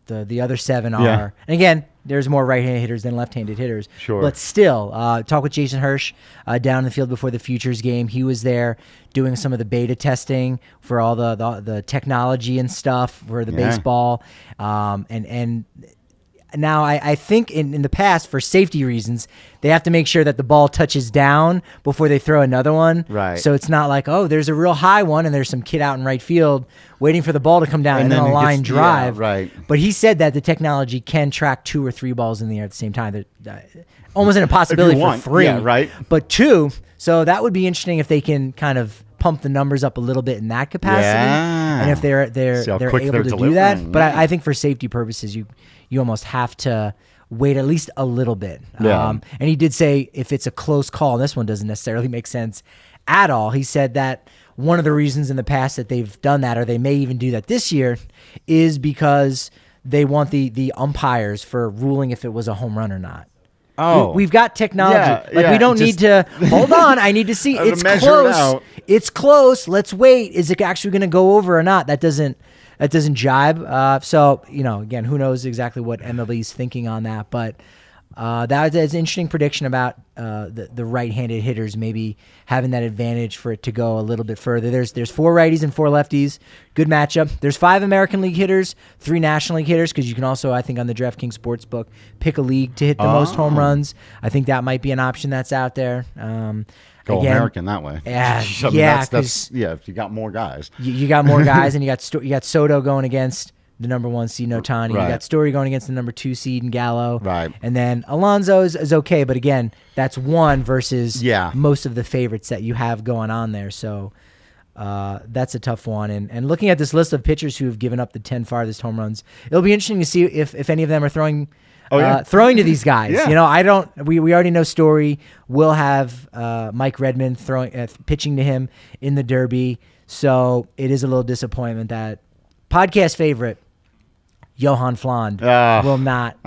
The other 7 are, and again, there's more right-handed hitters than left-handed hitters. Sure. But still, talk with Jason Hirsch down in the field before the Futures game. He was there doing some of the beta testing for all the technology and stuff for the baseball. And now I think in the past, for safety reasons, they have to make sure that the ball touches down before they throw another one. Right. So it's not like, there's a real high one and there's some kid out in right field waiting for the ball to come down and then a line drive. Yeah, right. But he said that the technology can track 2 or 3 balls in the air at the same time. Almost an impossibility for 3. Yeah, right. But 2, so that would be interesting if they can kind of pump the numbers up a little bit in that capacity. Yeah. And if they're able to do that. But I think for safety purposes, you almost have to wait at least a little bit. Yeah. And he did say if it's a close call, and this one doesn't necessarily make sense at all, he said that one of the reasons in the past that they've done that, or they may even do that this year, is because they want the umpires for ruling if it was a home run or not. Oh, we've got technology. We don't need to hold on. I need to see. It's close. It's close. Let's wait. Is it actually going to go over or not? That doesn't jibe. So, again, who knows exactly what MLB is thinking on that. But that is an interesting prediction about the right-handed hitters maybe having that advantage for it to go a little bit further. There's 4 righties and 4 lefties. Good matchup. There's 5 American League hitters, 3 National League hitters, because you can also, I think, on the DraftKings Sportsbook, pick a league to hit the most home runs. I think that might be an option that's out there. Go again, American that way. Yeah, that's if you got more guys. You got more guys, and you got Soto going against the number 1 seed, Ohtani. Right. You got Story going against the number 2 seed in Gallo. Right. And then Alonso is okay, but again, that's 1 versus most of the favorites that you have going on there. So that's a tough one. And looking at this list of pitchers who have given up the 10 farthest home runs, it'll be interesting to see if any of them are throwing to these guys. Yeah. We already know Story will have Mike Redmond pitching to him in the Derby. So it is a little disappointment that podcast favorite Johan Fland will not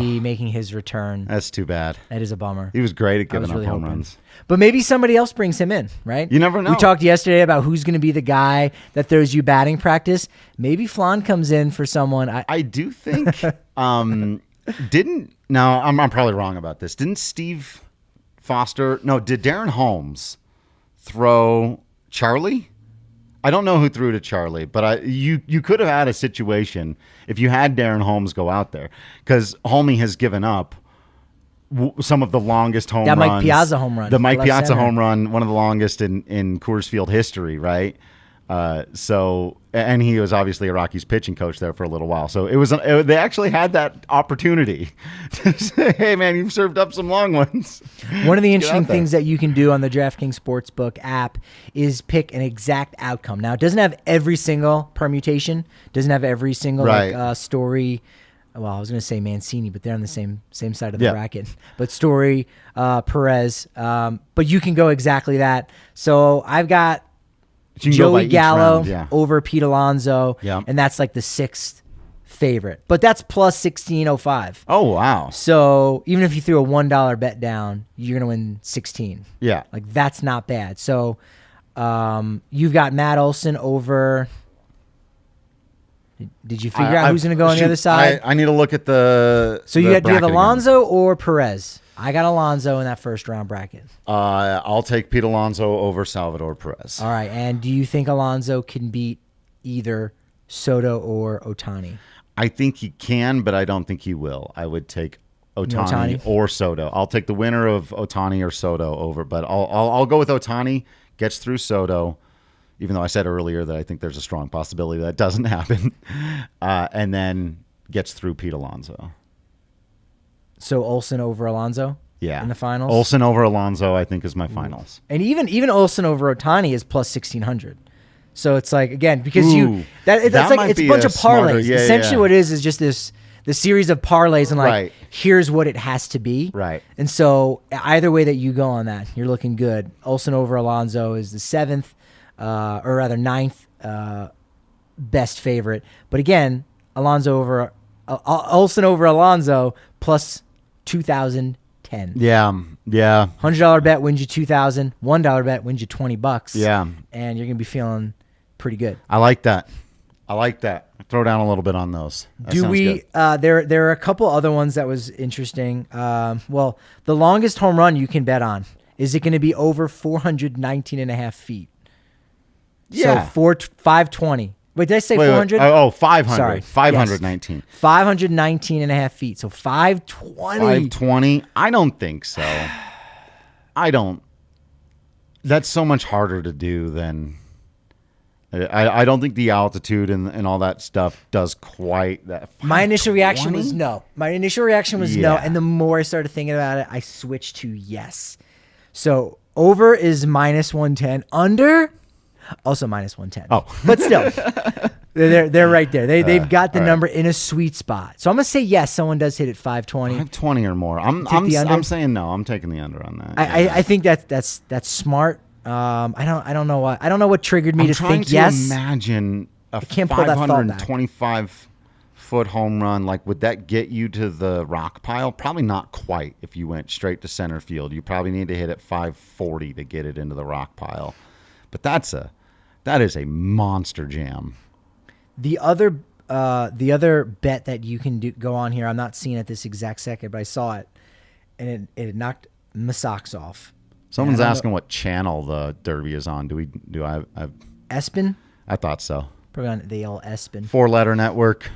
be making his return. That's too bad. That is a bummer. He was great at giving up home runs. But maybe somebody else brings him in, right? You never know. We talked yesterday about who's going to be the guy that throws you batting practice. Maybe Fland comes in for someone. I do think I'm probably wrong about this. Did Darren Holmes throw Charlie I don't know who threw to Charlie, but you could have had a situation if you had Darren Holmes go out there, because Holmey has given up some of the longest home runs. That Mike Piazza home run. The Mike Piazza home run, one of the longest in Coors Field history, right? And he was obviously a Rockies pitching coach there for a little while. So they actually had that opportunity to say, hey, man, you've served up some long ones. One of the interesting things that you can do on the DraftKings Sportsbook app is pick an exact outcome. Now, it doesn't have every single permutation, doesn't have every single Story. Well, I was going to say Mancini, but they're on the same side of the bracket. But Story, Perez, but you can go exactly that. So I've got Joey Gallo over Pete Alonso, and that's like the 6th favorite. But that's plus 1605. Oh, wow. So even if you threw a $1 bet down, you're going to win 16. Yeah. Like, that's not bad. So you've got Matt Olson over... Did you figure out who's going to go on the other side? I need to look at the... So do you have Alonso or Perez? I got Alonso in that first round bracket. I'll take Pete Alonso over Salvador Perez. All right. And do you think Alonso can beat either Soto or Ohtani? I think he can, but I don't think he will. I would take Ohtani or Soto. I'll take the winner of Ohtani or Soto over, but I'll go with Ohtani, gets through Soto, even though I said earlier that I think there's a strong possibility that doesn't happen, and then gets through Pete Alonso. So Olson over Alonso? Yeah. In the finals? Olson over Alonso, I think, is my finals. And even Olson over Ohtani is plus 1600. So it's like, again, because it's a bunch of parlays. Essentially what it is just the series of parlays and here's what it has to be. Right. And so either way that you go on that, you're looking good. Olson over Alonso is the 7th, or rather 9th best favorite. But again, Olson over Alonso plus 2010. Yeah. $100 bet wins you $2,000. $1 bet wins you $20. Yeah. And you're gonna be feeling pretty good. I like that. Throw down a little bit on those. That there are a couple other ones that was interesting. Well, the longest home run you can bet on, is it going to be over 419 and a half feet? Yeah. So 520. Wait, did I say 400? Oh, 500. Sorry. 519. 519 and a half feet. So 520. 520? I don't think so. That's so much harder to do than... I don't think the altitude and all that stuff does quite that. My initial reaction was no. No. And the more I started thinking about it, I switched to yes. So over is minus 110. Under, also minus 110. Oh. But still, they're right there. They've got the number in a sweet spot. So I'm going to say yes, someone does hit at 520. 520 or more. I'm saying no. I'm taking the under on that. I think that's smart. I don't know what what triggered me to think yes. I'm trying to imagine a 525-foot home run. Like, would that get you to the rock pile? Probably not quite. If you went straight to center field, you probably need to hit at 540 to get it into the rock pile. But that is a monster jam. The other bet that you can go on here, I'm not seeing it this exact second, but I saw it, and it knocked my socks off. Someone's asking what channel the Derby is on. Do I ESPN? I thought so. Probably on the old ESPN. 4-letter network.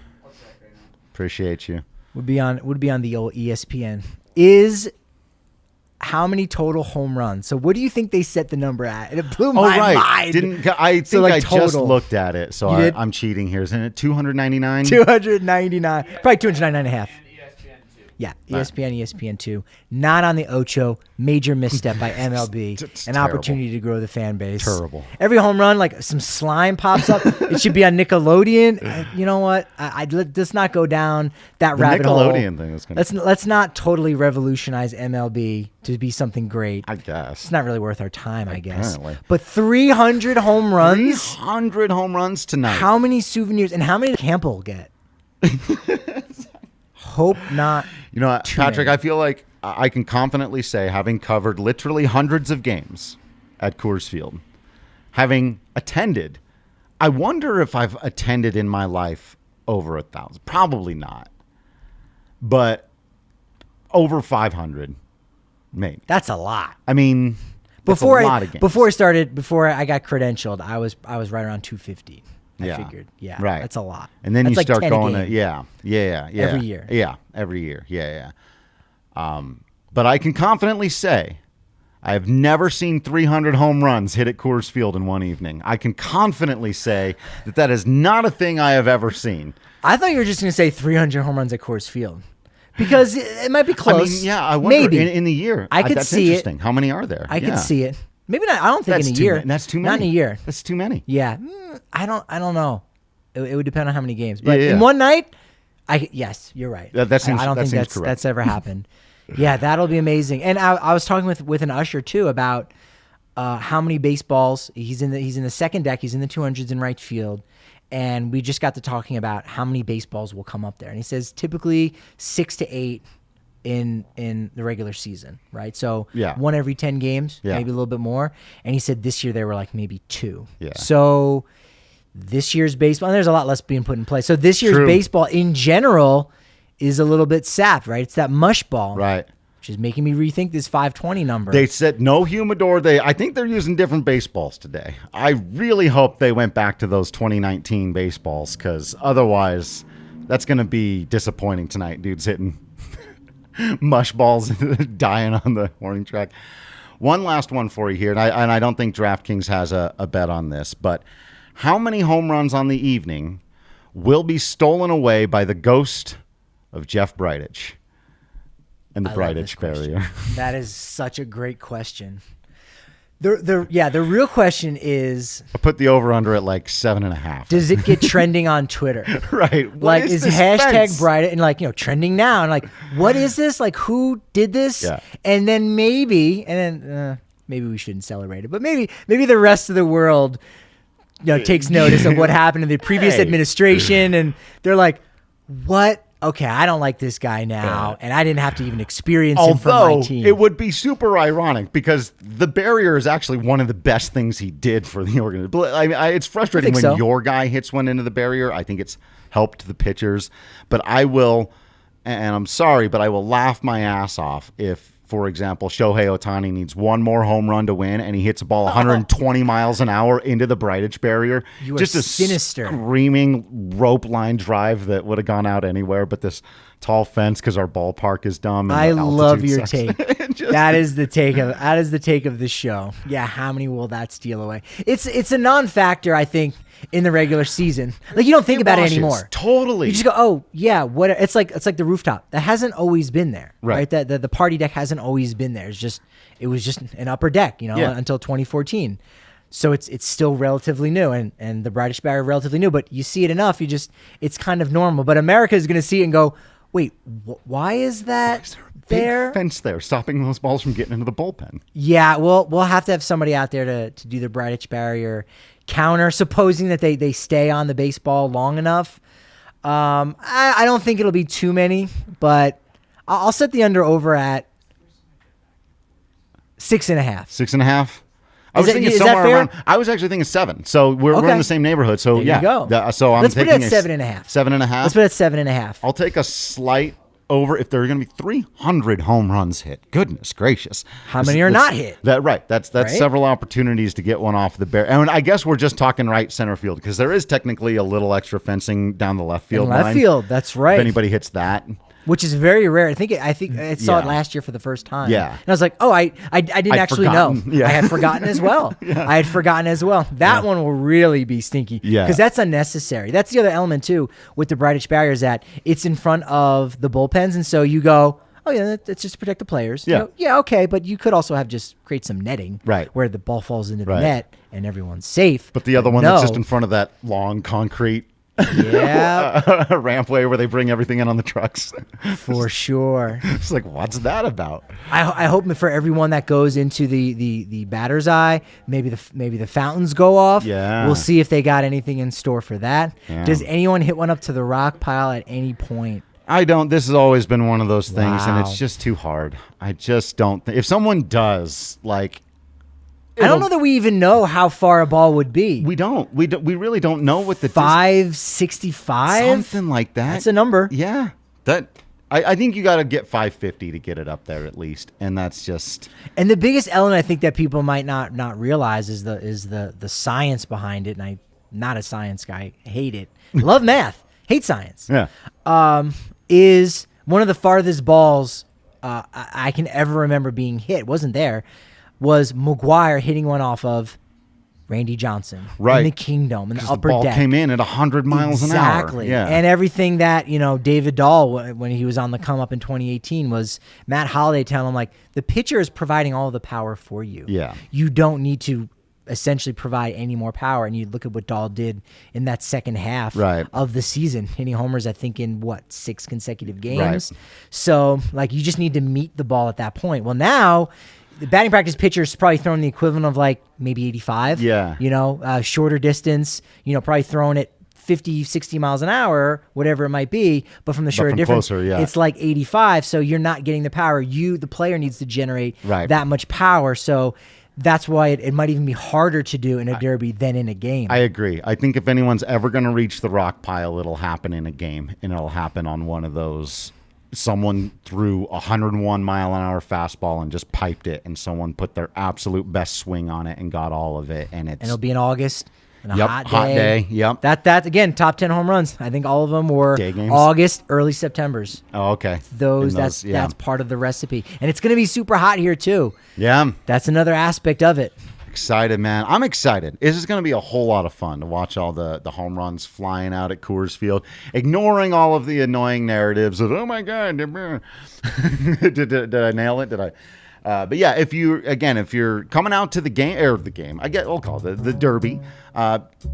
Appreciate you. Would be on the old ESPN. Is how many total home runs? So what do you think they set the number at? And it blew my mind. I think I just looked at it, so I'm cheating here. Isn't it 299? 299. Probably 299 and a half. Yeah, ESPN2. Not on the Ocho. Major misstep by MLB. An opportunity to grow the fan base. Terrible. Every home run, like some slime pops up. It should be on Nickelodeon. You know what? Let's not go down that rabbit hole. Nickelodeon thing is going to... Let's not totally revolutionize MLB to be something great. I guess. It's not really worth our time, I guess. Apparently. But 300 home runs? 300 home runs tonight. How many souvenirs? And how many did Campbell get? Hope not. You know, Patrick, I feel like I can confidently say, having covered literally hundreds of games at Coors Field, having attended, I wonder if I've attended in my life over 1,000. Probably not. But over 500, maybe. That's a lot. I mean... Before a lot of games. before I got credentialed, I was right around 250. I figured, right. That's a lot. And then that's you like start 10 going a to, game. Every year. Yeah, every year. But I can confidently say I've never seen 300 home runs hit at Coors Field in one evening. I can confidently say that is not a thing I have ever seen. I thought you were just going to say 300 home runs at Coors Field. Because it might be close. I wonder maybe in the year. I could that's see interesting. it. How many are there? I could see it. Maybe not. I don't think in a year. That's too many. Not in a year. That's too many. Yeah, I don't know. It would depend on how many games. But in one night, yes, you're right. That seems. I don't think that's ever happened. Yeah, that'll be amazing. And I was talking with an usher too about how many baseballs he's in the second deck. He's in the 200s in right field. And we just got to talking about how many baseballs will come up there. And he says typically 6 to 8 in the regular season, right? So one every 10 games, maybe a little bit more. And he said this year there were like maybe 2. Yeah. So this year's baseball, and there's a lot less being put in play. So this year's baseball in general is a little bit sapped, right? It's that mush ball. Right. Which is making me rethink this 520 number. They said no humidor. I think they're using different baseballs today. I really hope they went back to those 2019 baseballs, because otherwise that's going to be disappointing tonight. Dude's hitting mush balls and dying on the warning track. One last one for you here, and I don't think DraftKings has a bet on this, but how many home runs on the evening will be stolen away by the ghost of Jeff Bridich and the Bridich barrier? That is such a great question. The real question is, I put the over under at like 7.5. Does it get trending on Twitter? Right. Like is hashtag Bridich and like, trending now, and like, what is this? Like, who did this? Yeah. And then maybe we shouldn't celebrate it, but maybe the rest of the world takes notice of what happened in the previous administration, and they're like, what? Okay, I don't like this guy now, and I didn't have to even experience him for my team. It would be super ironic because the barrier is actually one of the best things he did for the organization. It's frustrating when your guy hits one into the barrier. I think it's helped the pitchers, but I will, and I'm sorry, but I will laugh my ass off if, for example, Shohei Ohtani needs one more home run to win, and he hits a ball 120 miles an hour into the Bridich barrier. You are just a sinister, screaming rope line drive that would have gone out anywhere, but this tall fence because our ballpark is dumb. And I love your take. Just, that is the take of the show. Yeah, how many will that steal away? It's a non-factor, I think, in the regular season. Like, you don't think about it anymore. Totally. You just go, oh yeah, what? It's like the rooftop that hasn't always been there, right? That the party deck hasn't always been there. It was just an upper deck, until 2014. So it's still relatively new, and the Bridich barrier relatively new. But you see it enough, it's kind of normal. But America is going to see it and go, wait, why is that there? Big fence there, stopping those balls from getting into the bullpen. Yeah, we'll have to have somebody out there to do the Bridich barrier counter, supposing that they stay on the baseball long enough. I don't think it'll be too many, but I'll set the under over at 6.5. 6.5. I was thinking somewhere around. I was actually thinking 7. So we're in the same neighborhood. So there you go. So let's put it at 7.5. 7.5. Let's put it at 7.5. I'll take a slight over if there are going to be 300 home runs hit. Goodness gracious! How many are not hit? That's several opportunities to get one off the barrier. And I guess we're just talking right center field because there is technically a little extra fencing down the left field line. Left field, that's right. If anybody hits that. Which is very rare. I think I saw it last year for the first time. Yeah. And I was like, oh, I didn't actually know. Yeah. I had forgotten as well. I had forgotten as well. That one will really be stinky. Yeah. Because that's unnecessary. That's the other element, too, with the Bridich barrier is that it's in front of the bullpens. And so you go, oh, yeah, that's just to protect the players. Yeah. Okay. But you could also have just create some netting. Right. Where the ball falls into the net and everyone's safe. But the other one that's just in front of that long concrete rampway where they bring everything in on the trucks. For sure. It's like, what's that about? I hope for everyone that goes into the batter's eye, maybe the fountains go off. Yeah. We'll see if they got anything in store for that. Yeah. Does anyone hit one up to the rock pile at any point? I don't. This has always been one of those things, and it's just too hard. I just don't. If someone does, like... I don't know that we even know how far a ball would be. We don't. We really don't know what the 565, something like that. That's a number. Yeah, that I think you got to get 550 to get it up there at least, and that's just. And the biggest element I think that people might not realize is the science behind it. And I'm not a science guy, hate it, love math, hate science. Yeah. Is one of the farthest balls I can ever remember being hit. Wasn't there? Was McGuire hitting one off of Randy Johnson in the Kingdom in the upper ball deck. Came in at 100 miles an hour. Exactly. Yeah. And everything that, David Dahl, when he was on the come up in 2018, was Matt Holliday telling him, like, the pitcher is providing all the power for you. Yeah. You don't need to essentially provide any more power. And you look at what Dahl did in that second half of the season, hitting homers, I think, in 6 consecutive games. Right. So, like, you just need to meet the ball at that point. Well, now the batting practice pitcher is probably throwing the equivalent of like maybe 85. Yeah. Shorter distance, probably throwing it 50, 60 miles an hour, whatever it might be. But from the shorter difference, closer, it's like 85. So you're not getting the power. The player needs to generate that much power. So that's why it might even be harder to do in a derby than in a game. I agree. I think if anyone's ever going to reach the rock pile, it'll happen in a game, and it'll happen on one of those. Someone threw a 101-mile-an-hour fastball and just piped it, and someone put their absolute best swing on it and got all of it. And it'll be in August, and a hot day. Yep. That again, top 10 home runs. I think all of them were August, early Septembers. Oh, okay. That's part of the recipe, and it's going to be super hot here too. Yeah, that's another aspect of it. Excited, man. I'm excited. This is going to be a whole lot of fun to watch all the home runs flying out at Coors Field, ignoring all of the annoying narratives of, oh, my God. Did I nail it? Did I? But yeah, if you're coming out to the game, we'll call it the Derby,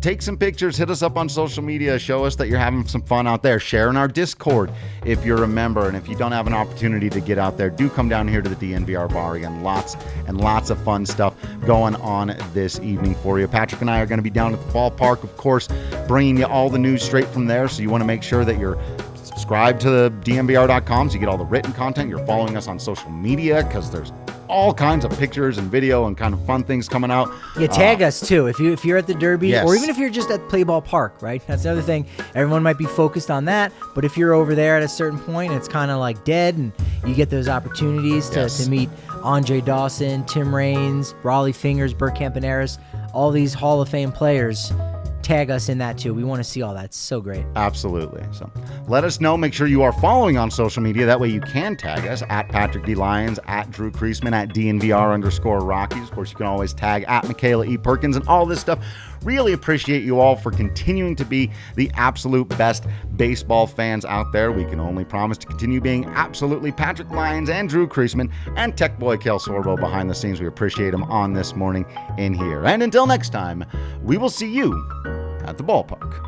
take some pictures, hit us up on social media, show us that you're having some fun out there, share in our Discord if you're a member, and if you don't have an opportunity to get out there, do come down here to the DNVR bar again. Lots and lots of fun stuff going on this evening for you. Patrick and I are going to be down at the ballpark, of course, bringing you all the news straight from there, so you want to make sure that you're subscribe to the DNVR.com so you get all the written content. You're following us on social media because there's all kinds of pictures and video and kind of fun things coming out. Yeah, tag us too. If you're at the Derby, or even if you're just at Play Ball Park, right? That's another thing. Everyone might be focused on that, but if you're over there at a certain point, it's kind of like dead, and you get those opportunities to meet Andre Dawson, Tim Raines, Raleigh Fingers, Bert Campaneris, all these Hall of Fame players. Tag us in that too. We want to see all that. It's so great. Absolutely. So let us know. Make sure you are following on social media. That way you can tag us at Patrick D. Lyons, at Drew Creasman, at DNVR_Rockies. Of course, you can always tag at Michaela E. Perkins and all this stuff. Really appreciate you all for continuing to be the absolute best baseball fans out there. We can only promise to continue being absolutely Patrick Lyons and Drew Creasman and Tech Boy Kel Sorbo behind the scenes. We appreciate him on this morning in here. And until next time, we will see you at the ballpark.